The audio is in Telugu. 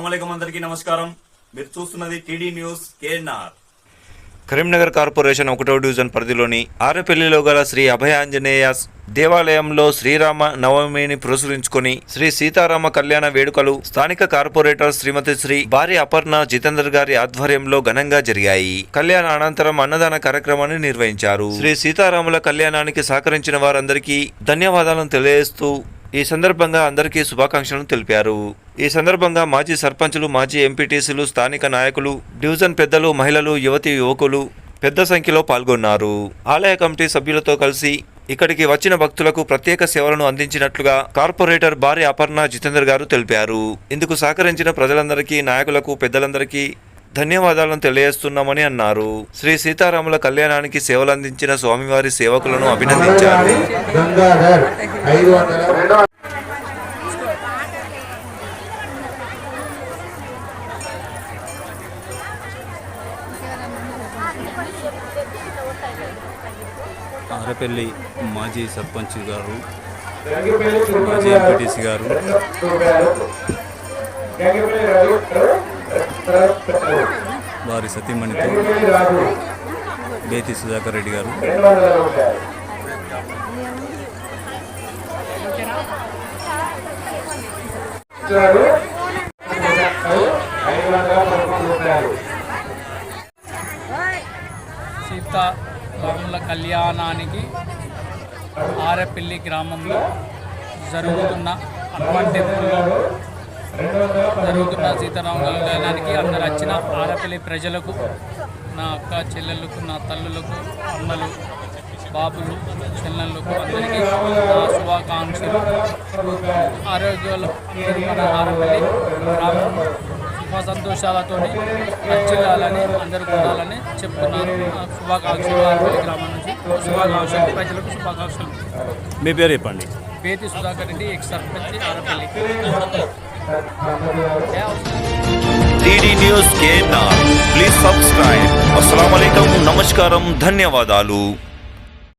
అస్సలాముఅలైకుం అందరికీ నమస్కారం. మీరు చూస్తున్నది TD news KNR. Karimnagar corporation 1వ డివిజన్ పరిధిలోని ఆరేపల్లిలో గల శ్రీ అభయాంజనేయ దేవాలయంలో శ్రీరామ నవమిని పురస్కరించుకొని శ్రీ సీతారామ కళ్యాణ వేడుకలు స్థానిక కార్పొరేటర్ శ్రీమతి శ్రీ భార్య అపర్ణ జితేందర్ గారి ఆధ్వర్యంలో ఘనంగా జరిగాయి. కళ్యాణ అనంతరం అన్నదాన కార్యక్రమాన్ని నిర్వహించారు. శ్రీ సీతారాముల కళ్యాణానికి సహకరించిన వారందరికీ ధన్యవాదాలను తెలియజేస్తూ ఈ సందర్భంగా అందరికీ శుభాకాంక్షలను తెలిపారు. ఈ సందర్భంగా మాజీ సర్పంచులు, మాజీ ఎంపీటీసీలు, స్థానిక నాయకులు, డివిజన్ పెద్దలు, మహిళలు, యువకులు పెద్ద సంఖ్యలో పాల్గొన్నారు. ఆలయ కమిటీ సభ్యులతో కలిసి ఇక్కడికి వచ్చిన భక్తులకు ప్రత్యేక సేవలను అందించినట్లుగా కార్పొరేటర్ భార్య అపర్ణ జితేందర్ గారు తెలిపారు. ఇందుకు సహకరించిన ప్రజలందరికీ, నాయకులకు, పెద్దలందరికీ ధన్యవాదాలను తెలియజేస్తున్నామని అన్నారు. శ్రీ సీతారాముల కళ్యాణానికి సేవలందించిన స్వామివారి సేవకులను అభినందించారు. ఆరేపల్లి మాజీ సర్పంచ్ గారు, మాజీ ఎంపీటీసీ గారు, వారి సతీమణితో బేతి సుధాకర్ రెడ్డి గారు, సీతారాముల కళ్యాణానికి ఆరేపల్లి గ్రామంలో జరుగుతున్న హనుమాన్ టెంపుల్లో జరుగుతున్న సీతారాముల కళ్యాణానికి అందరు వచ్చిన ఆరేపల్లి ప్రజలకు, నా అక్క చెల్లెళ్ళకు, నా తల్లులకు, అమ్మలు, బాబులు, చెల్లెళ్ళకు అందరికీ నా శుభాకాంక్షలు. ఆరోగ్యాలు అందరూ మన ఆరేపల్లి గ్రామం సుఖ సంతోషాలతో నచ్చాలని, అందరూ కొనాలని చెప్తున్నారు. శుభాకాంక్షలు. ఆరేపల్లి గ్రామం నుంచి శుభాకాంక్షలు, ప్రజలకు శుభాకాంక్షలు. మీ పేరు చెప్పండి. Bethi Sudhakar Reddy, ex sarpanch, Arepalli. TD news KNR. Please subscribe. అస్సలాముఅలైకుం, నమస్కారం, ధన్యవాదాలు.